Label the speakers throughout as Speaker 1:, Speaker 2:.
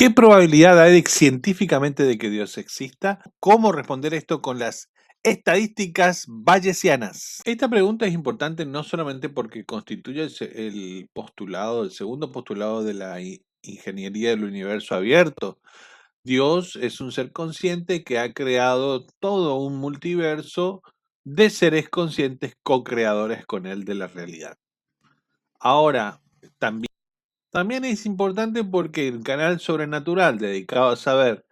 Speaker 1: ¿Qué probabilidad hay científicamente de que Dios exista? ¿Cómo responder esto con las estadísticas bayesianas? Esta pregunta es importante no solamente porque constituye el postulado, el segundo postulado de la ingeniería del universo abierto. Dios es un ser consciente que ha creado todo un multiverso de seres conscientes co-creadores con él de la realidad. Ahora, también es importante porque el canal Sobrenatural, dedicado a saber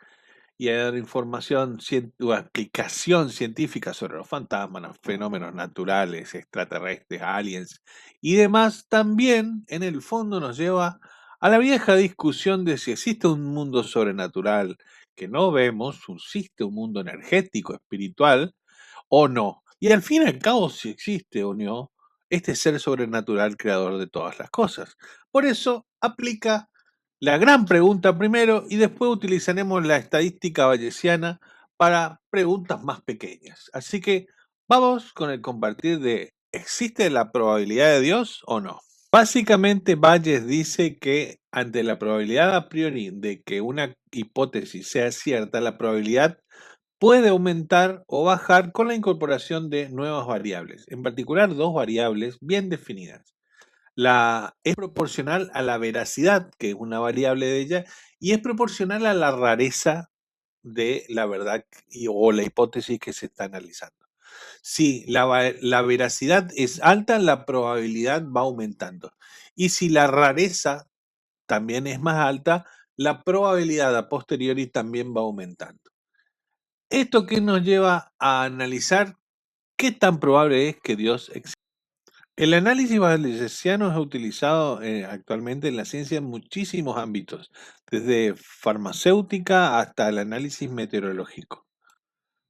Speaker 1: y a dar información o explicación científica sobre los fantasmas, los fenómenos naturales, extraterrestres, aliens y demás, también en el fondo nos lleva a la vieja discusión de si existe un mundo sobrenatural que no vemos, existe un mundo energético, espiritual o no. Y al fin y al cabo, si existe o no, este ser sobrenatural creador de todas las cosas. Por eso aplica la gran pregunta primero y después utilizaremos la estadística bayesiana para preguntas más pequeñas. Así que vamos con el compartir de ¿existe la probabilidad de Dios o no? Básicamente Bayes dice que ante la probabilidad a priori de que una hipótesis sea cierta, la probabilidad puede aumentar o bajar con la incorporación de nuevas variables, en particular dos variables bien definidas. La es proporcional a la veracidad, que es una variable de ella, y es proporcional a la rareza de la verdad o la hipótesis que se está analizando. Si la veracidad es alta, la probabilidad va aumentando. Y si la rareza también es más alta, la probabilidad a posteriori también va aumentando. Esto que nos lleva a analizar qué tan probable es que Dios exista. El análisis bayesiano es utilizado actualmente en la ciencia en muchísimos ámbitos, desde farmacéutica hasta el análisis meteorológico.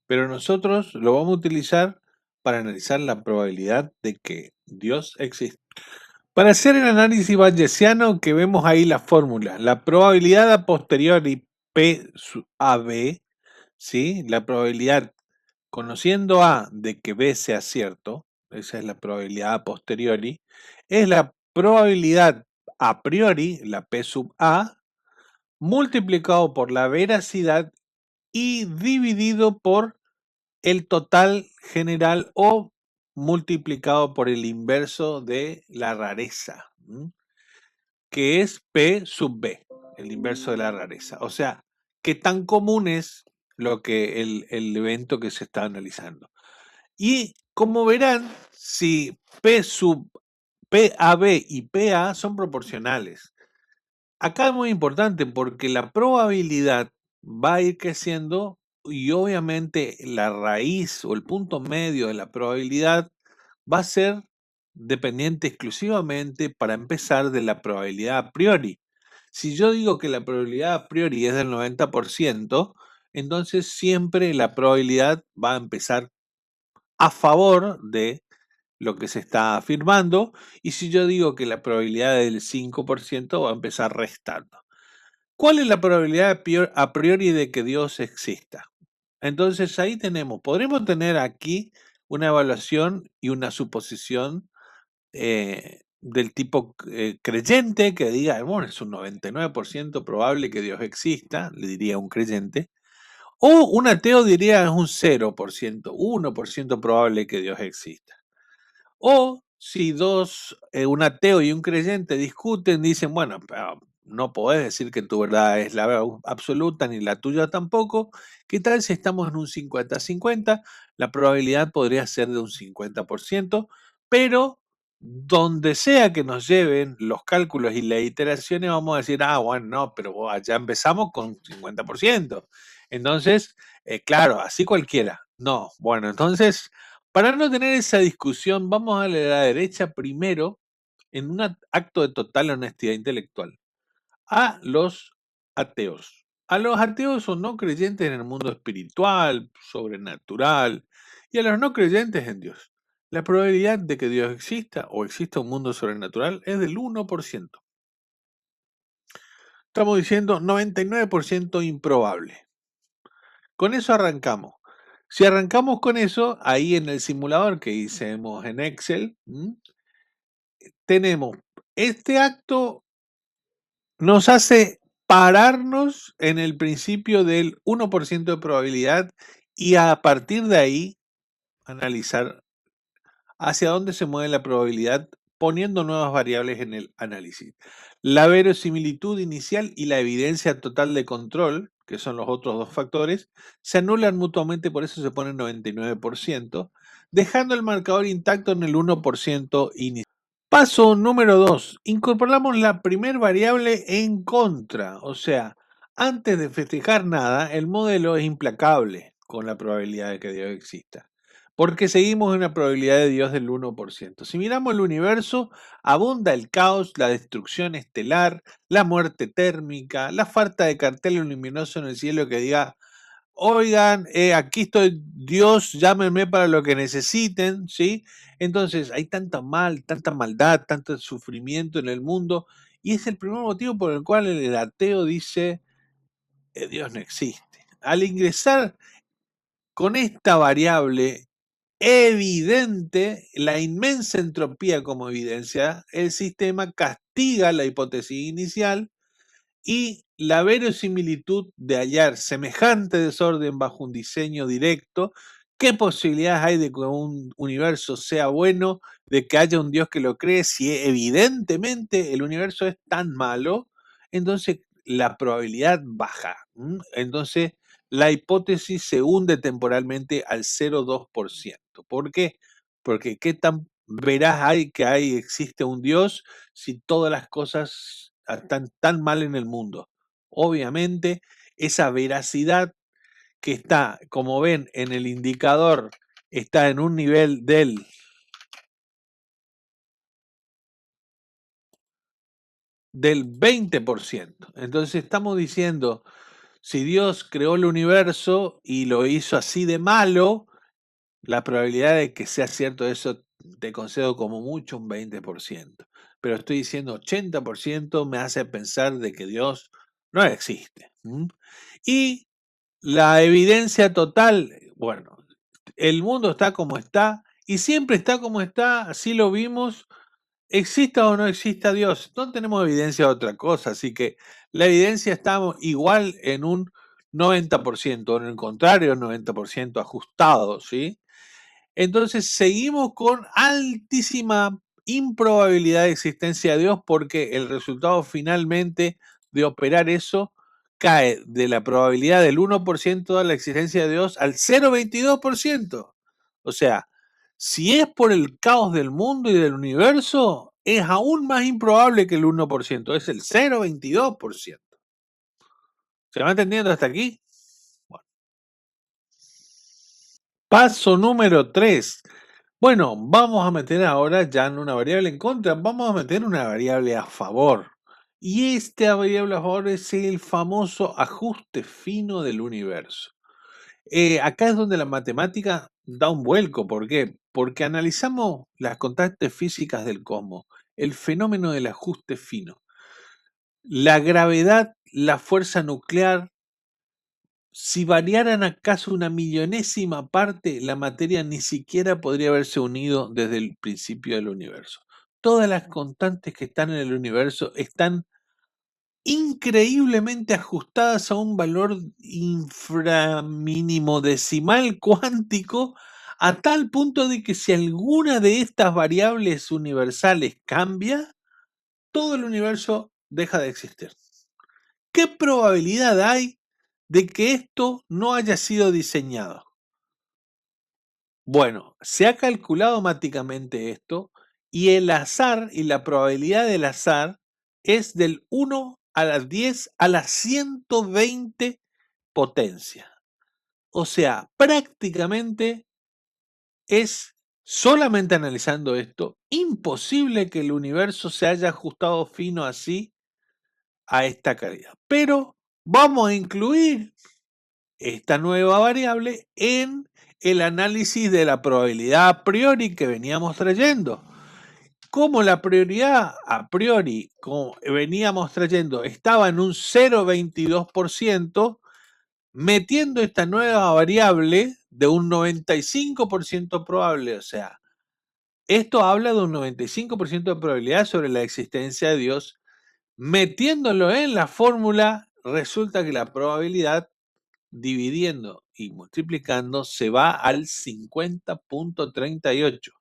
Speaker 1: Pero nosotros lo vamos a utilizar para analizar la probabilidad de que Dios exista. Para hacer el análisis bayesiano, que vemos ahí la fórmula, la probabilidad a posteriori P sub AB, ¿sí? La probabilidad, conociendo A de que B sea cierto, esa es la probabilidad a posteriori, es la probabilidad a priori, la P sub A, multiplicado por la veracidad y dividido por el total general o multiplicado por el inverso de la rareza, que es P sub B, el inverso de la rareza. O sea, qué tan común es el evento que se está analizando. Y como verán, si P sub PAB y PA son proporcionales. Acá es muy importante porque la probabilidad va a ir creciendo y obviamente la raíz o el punto medio de la probabilidad va a ser dependiente exclusivamente para empezar de la probabilidad a priori. Si yo digo que la probabilidad a priori es del 90%, entonces siempre la probabilidad va a empezar a favor de lo que se está afirmando, y si yo digo que la probabilidad del 5% va a empezar restando. ¿Cuál es la probabilidad a priori de que Dios exista? Entonces ahí podremos tener aquí una evaluación y una suposición del tipo creyente que diga, bueno, es un 99% probable que Dios exista, le diría un creyente, o un ateo diría es un 0%, 1% probable que Dios exista. O si un ateo y un creyente discuten, dicen, bueno, pero no podés decir que tu verdad es la verdad absoluta ni la tuya tampoco. ¿Qué tal si estamos en un 50-50? La probabilidad podría ser de un 50%, pero donde sea que nos lleven los cálculos y las iteraciones, vamos a decir, bueno, no, pero ya empezamos con 50%. Entonces, claro, así cualquiera. No, bueno, entonces para no tener esa discusión, vamos a leer a la derecha primero, en un acto de total honestidad intelectual, a los ateos. A los ateos o no creyentes en el mundo espiritual, sobrenatural, y a los no creyentes en Dios. La probabilidad de que Dios exista o exista un mundo sobrenatural es del 1%. Estamos diciendo 99% improbable. Con eso arrancamos. Si arrancamos con eso, ahí en el simulador que hicimos en Excel, tenemos este acto nos hace pararnos en el principio del 1% de probabilidad y a partir de ahí analizar hacia dónde se mueve la probabilidad poniendo nuevas variables en el análisis. La verosimilitud inicial y la evidencia total de control, que son los otros dos factores, se anulan mutuamente, por eso se pone 99%, dejando el marcador intacto en el 1% inicial. Paso número 2. Incorporamos la primer variable en contra. O sea, antes de festejar nada, el modelo es implacable con la probabilidad de que Dios exista. Porque seguimos en la probabilidad de Dios del 1%. Si miramos el universo, abunda el caos, la destrucción estelar, la muerte térmica, la falta de cartel luminoso en el cielo que diga oigan, aquí estoy, Dios, llámenme para lo que necesiten, ¿sí? Entonces, hay tanta maldad, tanto sufrimiento en el mundo, y es el primer motivo por el cual el ateo dice, Dios no existe. Al ingresar con esta variable evidente, la inmensa entropía como evidencia, el sistema castiga la hipótesis inicial y la verosimilitud de hallar semejante desorden bajo un diseño directo, ¿qué posibilidades hay de que un universo sea bueno, de que haya un Dios que lo cree, si evidentemente el universo es tan malo? Entonces la probabilidad baja. Entonces la hipótesis se hunde temporalmente al 0,2%. ¿Por qué? Porque qué tan veraz hay que existe un Dios si todas las cosas están tan mal en el mundo. Obviamente, esa veracidad que está, como ven en el indicador, está en un nivel del 20%. Entonces estamos diciendo, si Dios creó el universo y lo hizo así de malo, la probabilidad de que sea cierto eso te concedo como mucho un 20%. Pero estoy diciendo 80% me hace pensar de que Dios no existe. Y la evidencia total, bueno, el mundo está como está y siempre está como está, así lo vimos, exista o no exista Dios, no tenemos evidencia de otra cosa, así que la evidencia está igual en un 90%, en el contrario, 90% ajustado, ¿sí? Entonces seguimos con altísima improbabilidad de existencia de Dios porque el resultado finalmente de operar eso cae de la probabilidad del 1% de la existencia de Dios al 0,22%. O sea, si es por el caos del mundo y del universo, es aún más improbable que el 1%, es el 0,22%. ¿Se va entendiendo hasta aquí? Bueno. Paso número 3. Bueno, vamos a meter ahora ya no una variable en contra, vamos a meter una variable a favor. Y esta variable a favor es el famoso ajuste fino del universo. Acá es donde la matemática da un vuelco. ¿Por qué? Porque analizamos las constantes físicas del cosmos, el fenómeno del ajuste fino. La gravedad, la fuerza nuclear, si variaran acaso una millonésima parte, la materia ni siquiera podría haberse unido desde el principio del universo. Todas las constantes que están en el universo están increíblemente ajustadas a un valor inframínimo decimal cuántico, a tal punto de que si alguna de estas variables universales cambia, todo el universo deja de existir. ¿Qué probabilidad hay de que esto no haya sido diseñado? Bueno, se ha calculado máticamente esto y el azar y la probabilidad del azar es del 1 a la 10 a la 120 potencia. O sea, prácticamente es, solamente analizando esto, imposible que el universo se haya ajustado fino así a esta calidad. Pero vamos a incluir esta nueva variable en el análisis de la probabilidad a priori que veníamos trayendo. Como la prioridad a priori, como veníamos trayendo, estaba en un 0,22%, metiendo esta nueva variable de un 95% probable, o sea, esto habla de un 95% de probabilidad sobre la existencia de Dios, Metiéndolo en la fórmula, resulta que la probabilidad dividiendo y multiplicando se va al 50.38.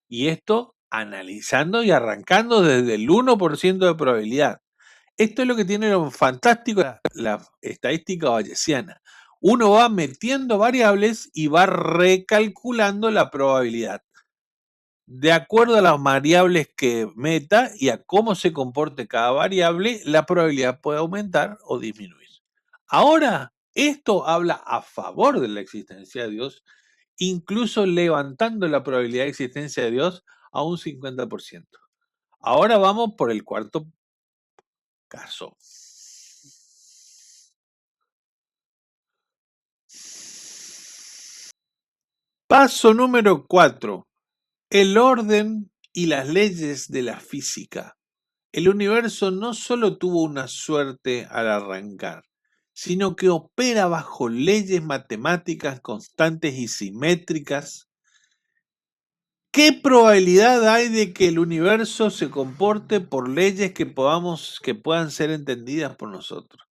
Speaker 1: Y esto analizando y arrancando desde el 1% de probabilidad. Esto es lo que tiene lo fantástico de la estadística bayesiana. Uno va metiendo variables y va recalculando la probabilidad. De acuerdo a las variables que meta y a cómo se comporte cada variable, la probabilidad puede aumentar o disminuir. Ahora, esto habla a favor de la existencia de Dios, incluso levantando la probabilidad de existencia de Dios a un 50%. Ahora vamos por el cuarto caso. Paso número 4. El orden y las leyes de la física. El universo no solo tuvo una suerte al arrancar, sino que opera bajo leyes matemáticas constantes y simétricas. ¿Qué probabilidad hay de que el universo se comporte por leyes que puedan ser entendidas por nosotros?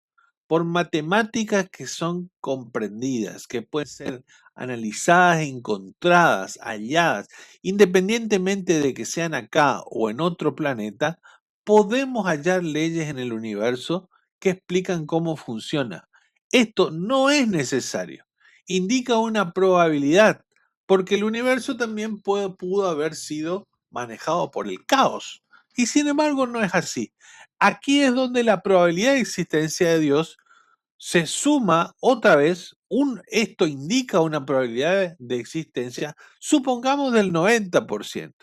Speaker 1: Por matemáticas que son comprendidas, que pueden ser analizadas, encontradas, halladas, independientemente de que sean acá o en otro planeta, podemos hallar leyes en el universo que explican cómo funciona. Esto no es necesario, indica una probabilidad, porque el universo también pudo haber sido manejado por el caos, y sin embargo no es así. Aquí es donde la probabilidad de existencia de Dios se suma otra vez, esto indica una probabilidad de existencia, supongamos del 90%,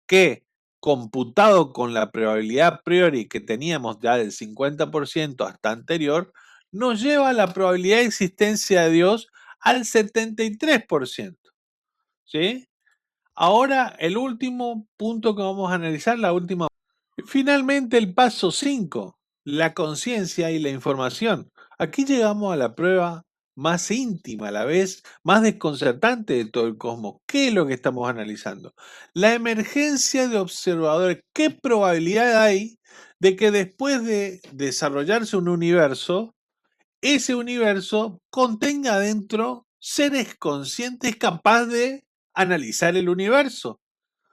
Speaker 1: que computado con la probabilidad a priori que teníamos ya del 50% hasta anterior, nos lleva a la probabilidad de existencia de Dios al 73%. ¿Sí? Ahora, el último punto que vamos a analizar, la última. Finalmente, el paso 5, la conciencia y la información. Aquí llegamos a la prueba más íntima, a la vez más desconcertante de todo el cosmos. ¿Qué es lo que estamos analizando? La emergencia de observadores. ¿Qué probabilidad hay de que después de desarrollarse un universo, ese universo contenga dentro seres conscientes capaces de analizar el universo?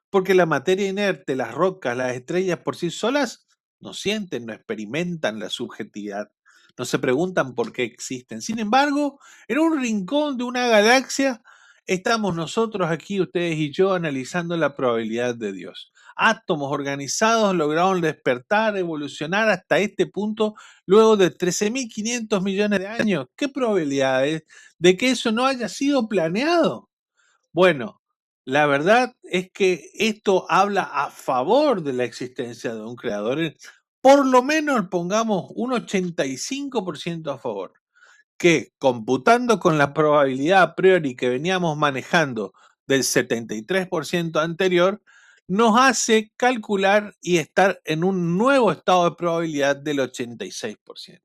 Speaker 1: Porque la materia inerte, las rocas, las estrellas por sí solas no sienten, no experimentan la subjetividad, no se preguntan por qué existen. Sin embargo, en un rincón de una galaxia estamos nosotros aquí, ustedes y yo, analizando la probabilidad de Dios. Átomos organizados lograron despertar, evolucionar hasta este punto luego de 13.500 millones de años. ¿Qué probabilidad es de que eso no haya sido planeado? Bueno, la verdad es que esto habla a favor de la existencia de un creador. Por lo menos pongamos un 85% a favor, que computando con la probabilidad a priori que veníamos manejando del 73% anterior, nos hace calcular y estar en un nuevo estado de probabilidad del 86%.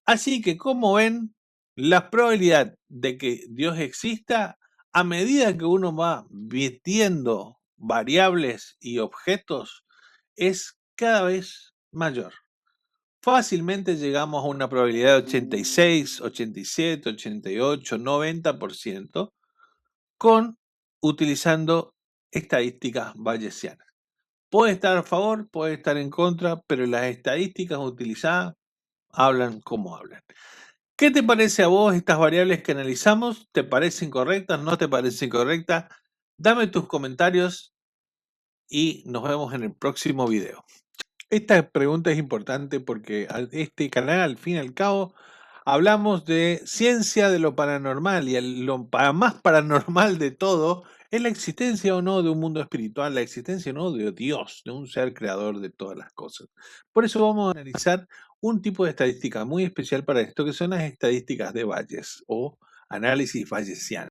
Speaker 1: Así que, como ven, la probabilidad de que Dios exista, a medida que uno va metiendo variables y objetos, es cada vez mayor. Fácilmente llegamos a una probabilidad de 86, 87, 88, 90% utilizando estadísticas bayesianas. Puede estar a favor, puede estar en contra, pero las estadísticas utilizadas hablan como hablan. ¿Qué te parece a vos estas variables que analizamos? ¿Te parecen correctas? ¿No te parecen correctas? Dame tus comentarios y nos vemos en el próximo video. Esta pregunta es importante porque este canal, al fin y al cabo, hablamos de ciencia de lo paranormal y lo más paranormal de todo es la existencia o no de un mundo espiritual, la existencia o no de Dios, de un ser creador de todas las cosas. Por eso vamos a analizar un tipo de estadística muy especial para esto, que son las estadísticas de Bayes o análisis bayesiano.